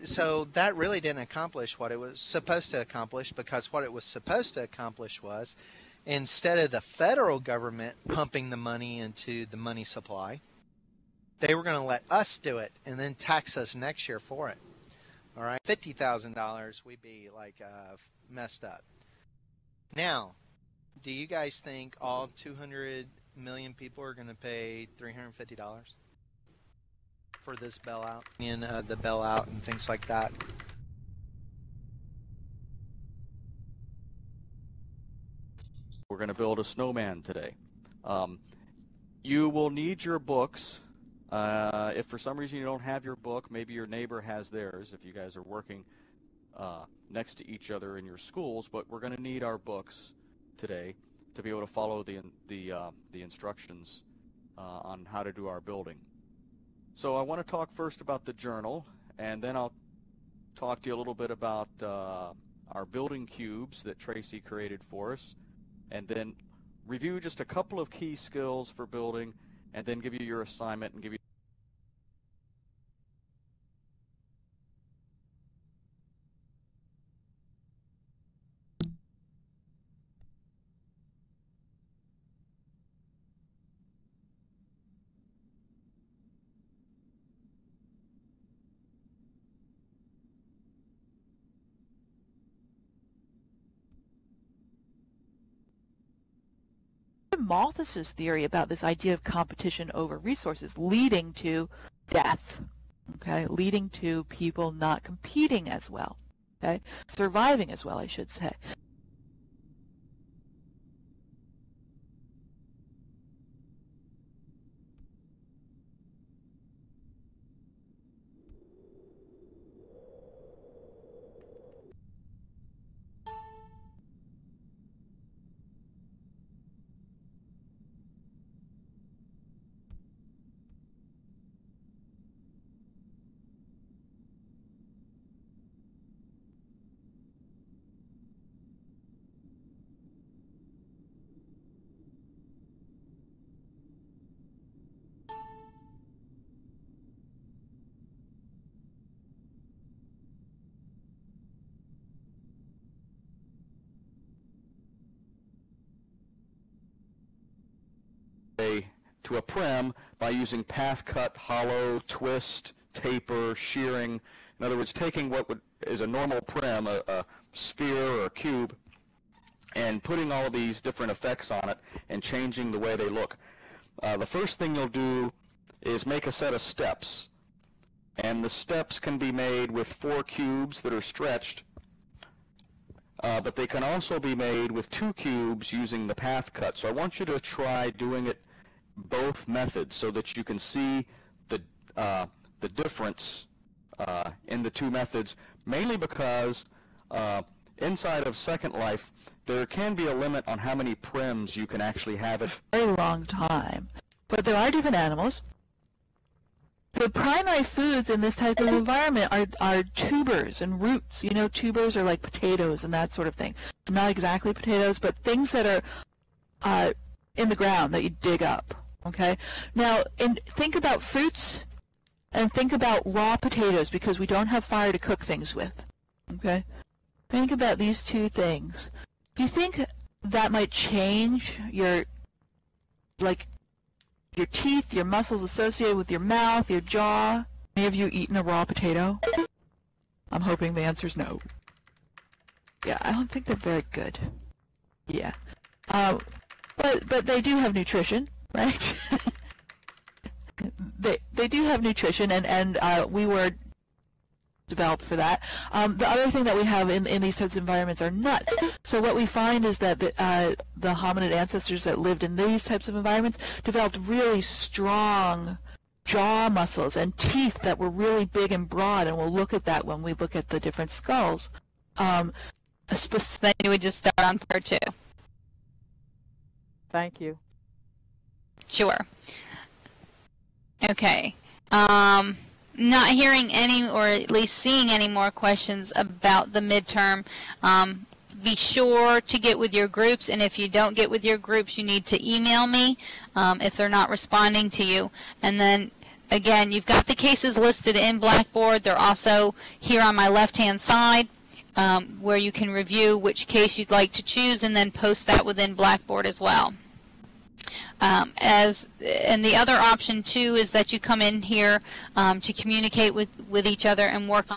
So that really didn't accomplish what it was supposed to accomplish, because what it was supposed to accomplish was, instead of the federal government pumping the money into the money supply, they were going to let us do it and then tax us next year for it. All right, $50,000, we'd be like messed up. Now, do you guys think all 200 million people are going to pay $350 for this bailout and the bailout and things like that? We're going to build a snowman today. You will need your books. If for some reason you don't have your book, maybe your neighbor has theirs if you guys are working next to each other in your schools, but we're going to need our books today to be able to follow the instructions on how to do our building. So I want to talk first about the journal, and then I'll talk to you a little bit about our building cubes that Tracy created for us, and then review just a couple of key skills for building, and then give you your assignment and give you Malthus's theory about this idea of competition over resources leading to death, okay, leading to people not competing as well, okay, surviving as well, I should say. to a prim by using path cut, hollow, twist, taper, shearing. In other words, taking what is a normal prim, a sphere or a cube, and putting all of these different effects on it and changing the way they look. The first thing you'll do is make a set of steps, and the steps can be made with 4 cubes that are stretched, but they can also be made with 2 cubes using the path cut. So I want you to try doing it both methods so that you can see the difference in the 2 methods, mainly because inside of Second Life there can be a limit on how many prims you can actually have at a very long time. But there are different animals. The primary foods in this type of environment are tubers and roots. You know, tubers are like potatoes and that sort of thing. Not exactly potatoes, but things that are in the ground that you dig up. Okay? Now, think about fruits and think about raw potatoes, because we don't have fire to cook things with. Okay? Think about these 2 things. Do you think that might change your teeth, your muscles associated with your mouth, your jaw? Any of you eaten a raw potato? I'm hoping the answer is no. Yeah, I don't think they're very good. Yeah. But they do have nutrition, right? they do have nutrition, and we were developed for that. The other thing that we have in these types of environments are nuts. So what we find is that the hominid ancestors that lived in these types of environments developed really strong jaw muscles and teeth that were really big and broad, and we'll look at that when we look at the different skulls. Then you would just start on part 2. Thank you. Sure. Okay. Not hearing any, or at least seeing any more questions about the midterm. Be sure to get with your groups, and if you don't get with your groups, you need to email me if they're not responding to you. And then Again, you've got the cases listed in Blackboard. They're also here on my left-hand side, where you can review which case you'd like to choose and then post that within Blackboard as well. And the other option too is that you come in here to communicate with each other and work on